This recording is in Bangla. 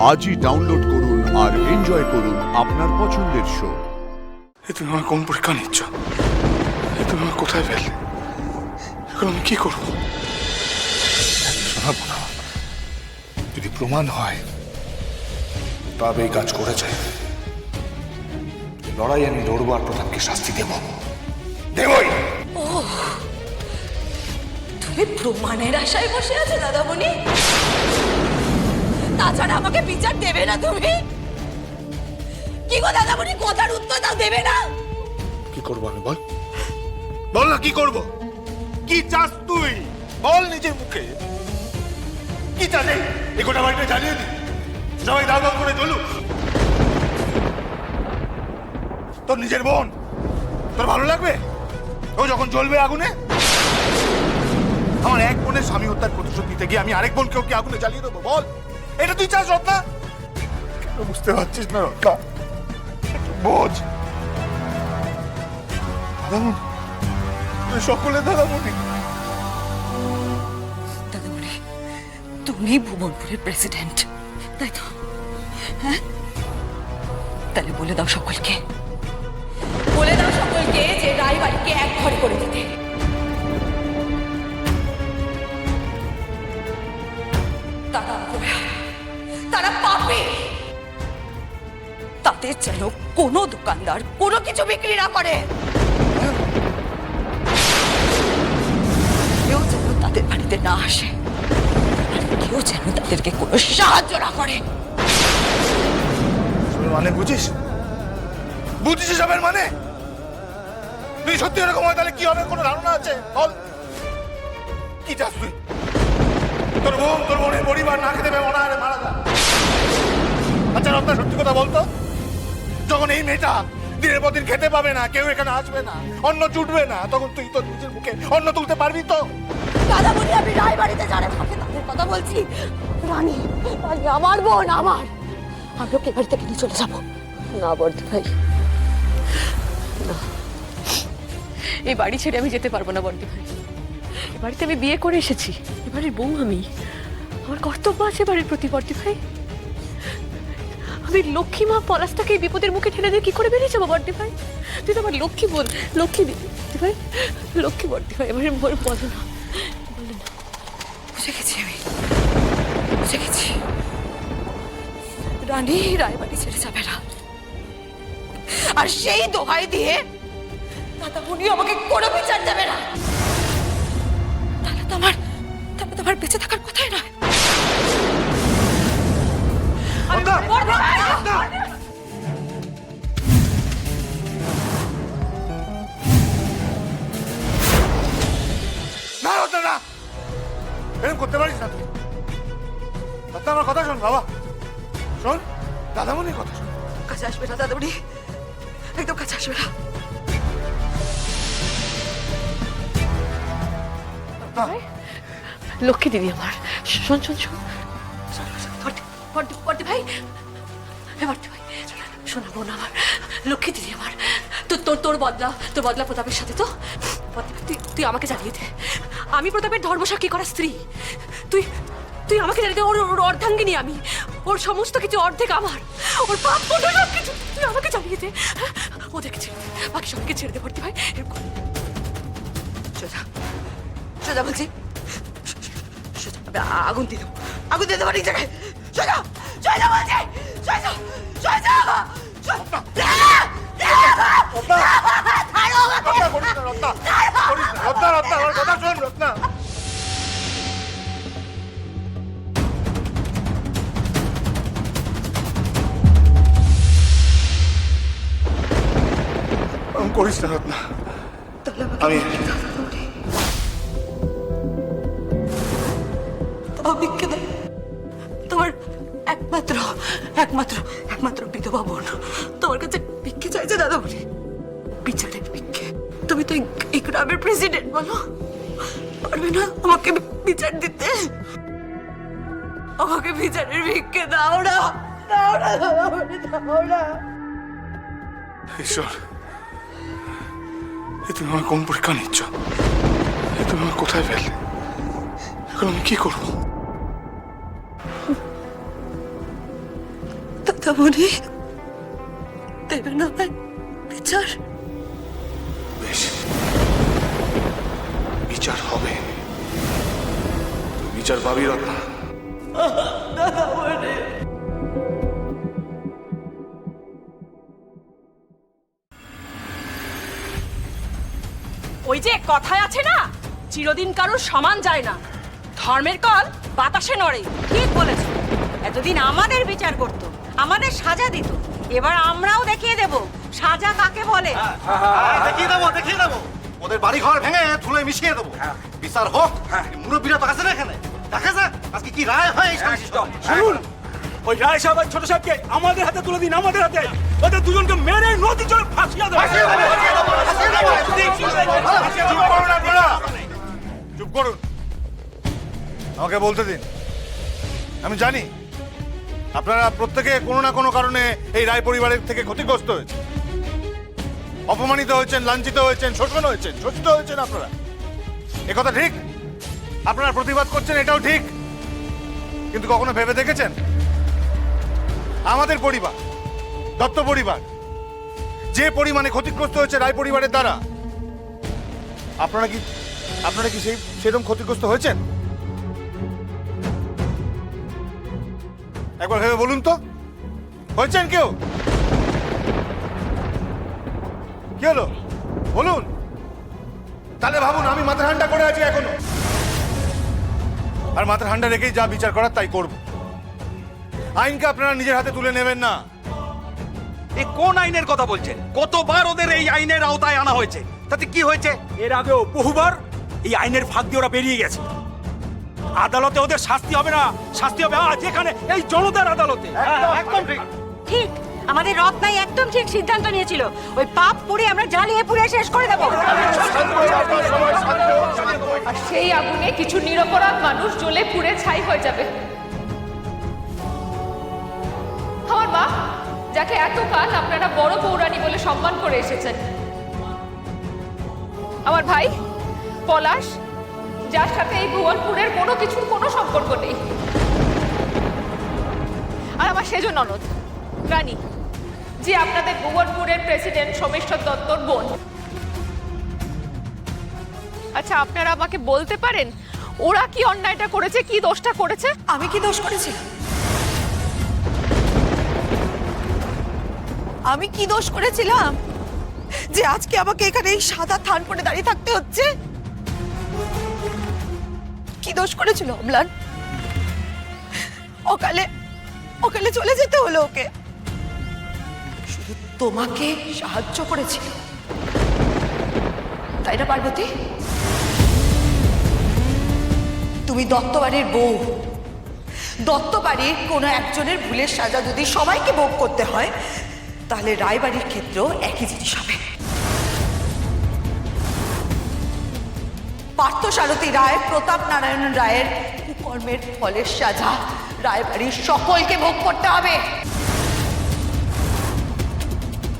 আজই ডাউনলোড করুন আর এনজয় করুন আপনার পছন্দের শো। তুমি আমার কোন পরীক্ষা নিচ্ছ? তুমি আমার কোথায় ফেললে? এখন আমি কি করবো? শোনাবো না। যদি প্রমাণ হয় তবে এই কাজ করেছে, লড়াই আমি লড়বো আর প্রতাপকে শাস্তি দেব, দেবই। তুমি প্রমাণের আশায় বসে আছো দাদামণি? তাছাড়া আমাকে বিচার দেবে না তুমি? কি গো দাদামণি, কথার উত্তর দাও, দেবে না? কি করবো আমি? বল বল না, কি করবো? কি চাস তুই? বল নিজের মুখে কি চাস? এই গোটা বাড়িটা জ্বালিয়ে দি, সবাই দাও দাও করে জ্বলুক। তোর নিজের বোন, তোর ভালো লাগবে ও যখন জ্বলবে আগুনে? আমার এক বোনের স্বামী হত্যার প্রতিশোধ নিতে গিয়ে আমি আরেক বোনকে ওকে আগুনে জ্বালিয়ে দেবো? বল, এটা তুই চাস রত্না? কেন বুঝতে পারছিস না রত্না? বোঝ। সকলে দাদামণি। দাদামণি, তুমি ভুবনপুরের প্রেসিডেন্ট, তাই তো? হ্যাঁ, তাহলে বলে দাও সকলকে, বলে দাও সকলকে যে রায়বাড়িকে এক ঘরে করে দিতে। তারা তারা পাবে, তাদের যেন কোনো দোকানদার কোনো কিছু বিক্রি না করে, কেউ যেন তাদের বাড়িতে না আসে, আর কেউ যেন তাদেরকে কোনো সাহায্য না করে। মানে বুঝিস? বুঝিস সবের মানে? তুই সত্যি এরকম হয় তাহলে কি হবে কোনো ধারণা আছে? বল, কি চাস তুই? তোর বোন, তোর বোনের পরিবার না খেতে পেয়ে অনাহারে মারা যায়। আচ্ছা রত্না, সত্যি কথা বলতো, যখন এই মেয়েটা দিনের পর দিন খেতে পাবে না, কেউ এখানে আসবে না, অন্ন জুটবে না, তখন তুই তোর নিজের মুখে অন্ন তুলতে পারবি তো? দাদামণি, আমি রায়বাড়িতে যারা থাকে তাদের কথা বলছি। রানী, রানী আমার বোন, আমার। আমি ওকে বাড়ি থেকে নিয়ে চলে যাবো। না বর্দি ভাই, না, এই বাড়ি ছেড়ে আমি যেতে পারবো না বর্দি ভাই। এ বাড়িতে আমি বিয়ে করে এসেছি, এবারের বউ আমি। আমার কর্তব্য আছে বাড়ির প্রতি বর্দি ভাই। আমি লক্ষ্মী মা পলাশটাকে এই বিপদের মুখে ঠেলে দিয়ে কি করে বেরিয়ে যাবো বর্দি ভাই? তুই তো আমার লক্ষ্মী বল, লক্ষ্মী বর্দি ভাই, লক্ষ্মী বর্দি ভাই, এবারে বলো না, বলো না। বুঝে গেছি আমি, বুঝে গেছি। রানী রায়বাড়ি ছেড়ে যাবে না, আর সেই দোহাই দিয়ে দাদামণি আমাকে কোনো বিচার দেবে না। তাহলে তো আমার বেঁচে থাকার কথাই নয়। না রত্না, না, এরকম করতে পারিস না তুই। রত্না, আমার কথা শোন বাবা, শোন, দাদামণির কথা শোন। কাছে আসবে না দাদামণি, একদম কাছে আসবে না। লক্ষ্মী দিদি আমার, শোন শোন শোন, বর্দি ভাই, বর্দি ভাই, শোনা বোন আমার, লক্ষ্মী দিদি আমার, তোর বদলা প্রতাপের সাথে তো? তুই আমাকে জানিয়ে দে, আমি প্রতাপের ধর্মসাক্ষী করা স্ত্রী। তুই আমাকে জানিয়ে দে, ওর অর্ধাঙ্গিনী আমি, ওর সমস্ত কিছু অর্ধেক আমার, ওর পাপ পুণ্য সব কিছু তুই আমাকে জানিয়ে দে। ওদেরকে ছেড়ে দে, বাকি সবাইকে ছেড়ে দে বর্দি ভাই। সোজা সোজা বলছি, সোজা আগুন দিয়ে দেবো, আগুন দিয়ে দেবো এই জায়গায়। সোজা সোজা বলছি, সোজা সোজা। করিস না রত্না, আমি তোমার একমাত্র একমাত্র একমাত্র বিধবা বোন তোমার কাছে ভিক্ষে চাইছে দাদামণি, বিচারের ভিক্ষে। তুমি তো এই গ্রামের প্রেসিডেন্ট, বলো পারবে না আমাকে বিচার দিতে? আমাকে বিচারের ভিক্ষে দাও না, দাও না দাদামণি, দাও না। ঈশ্বর, তুমি আমার কোন পরীক্ষা নিচ্ছ? তুমি আমার কোথায় ফেললে? এখন আমি কি করবো? দাদামণি দেবে না ভাই বিচার? বেশ, বিচার হবে। তুই বিচার পাবি রত্না। ওই যে কথায় আছে না, চিরদিন কারোর সমান যায় না, ধর্মের কল বাতাসে নড়ে। ঠিক বলেছ। এতদিন আমাদের বিচার করত, আমাদের সাজা দিত, এবার আমরাও দেখিয়ে দেব সাজা কাকে বলে। দেখিয়ে দেবো ওদের বাড়ি ঘর ভেঙে ধুলে মিশিয়ে দেবো। বিচার হোক। মুরব্বীরা তো আছে না এখানে, দেখা যাক আজকে কি রায় হয়। এই শুনুন, ওই রায় সাহেব আর ছোট সাহেবকে আমাদের হাতে তুলে দিন, আমাদের হাতে। ওদের দুজনকে মেরে নদী জলে ফাঁসিয়ে দেবো। চুপ করুন আপনারা, চুপ করুন। আমাকে বলতে দিন। আমি জানি আপনারা প্রত্যেকে কোনো না কোনো কারণে এই রায় পরিবারের থেকে ক্ষতিগ্রস্ত হয়েছে, অপমানিত হয়েছেন, লাঞ্ছিত হয়েছেন, শোষণ হয়েছেন, শোষিত হয়েছেন। আপনারা একথা ঠিক, আপনারা প্রতিবাদ করছেন, এটাও ঠিক। কিন্তু কখনো ভেবে দেখেছেন আমাদের পরিবার, দত্ত পরিবার, যে পরিমাণে ক্ষতিগ্রস্ত হয়েছে রায় পরিবারের দ্বারা, আপনারা কি সেরকম ক্ষতিগ্রস্ত হয়েছেন? একবার ভেবে বলুন তো, হয়েছেন কেউ? কি হলো বলুন? তাহলে ভাবুন, আমি মাথা ঠান্ডা করে আছি এখনো, আর মাথা ঠান্ডা রেখেই যা বিচার করার তাই করব। আইনকে আপনারা নিজের হাতে তুলে নেবেন না। এ কোন আইনের কথা বলছেন? কতবার ওদের এই আইনের আওতায় আনা হয়েছে, তাতে কি হয়েছে? এর আগেও বহুবার এই আইনের ফাঁক দিয়ে ওরা বেরিয়ে গেছে। আদালতে ওদের শাস্তি হবে না, শাস্তি হবে আজ এখানে এই জনতার আদালতে। একদম ঠিক। ঠিক, আমাদের রত্নাই একদম ঠিক সিদ্ধান্ত নিয়েছিল। ওই পাপ পুড়ে আমরা জ্বালিয়ে পুড়ে শেষ করে দেবো। আর সেই আগুনে কিছু নিরপরাধ মানুষ জ্বলে পুড়ে ছাই হয়ে যাবে। আমার মা, যাকে এতকাল আপনারা বড় পৌরাণী বলে সম্মান করে এসেছেন, আমার ভাই পলাশ, যার সাথে এই ভুবনপুরের কোনো কিছুর কোনো সম্পর্ক নেই, আর আমার সেজ ননদ রানী, যে আপনাদের ভুবনপুরের প্রেসিডেন্ট সোমেশ্বর দত্তর বোন। আচ্ছা, আপনারা আমাকে বলতে পারেন ওরা কি অন্যায়টা করেছে, কি দোষটা করেছে? আমি কি দোষ করেছি? আমি কি দোষ করেছিলাম যে আজকে আমাকে এখানে এই সাদা থান করে দাঁড়িয়ে থাকতে হচ্ছে? কি দোষ করেছিল অম্লান? অকালে চলে যেতে হলো ওকে। শুধু তোমাকে সাহায্য করেছিল, তাই না পার্বতী? তুমি দত্তবাড়ির বউ, দত্তবাড়ির কোনো একজনের ভুলের সাজা যদি সবাইকে ভোগ করতে হয়, তাহলে রায়বাড়ির ক্ষেত্রেও একই জিনিস হবে। পার্থসারথী রায়, প্রতাপ নারায়ণ রায়ের কুকর্মের ফলের সাজা রায়বাড়ির সকলকে ভোগ করতে হবে।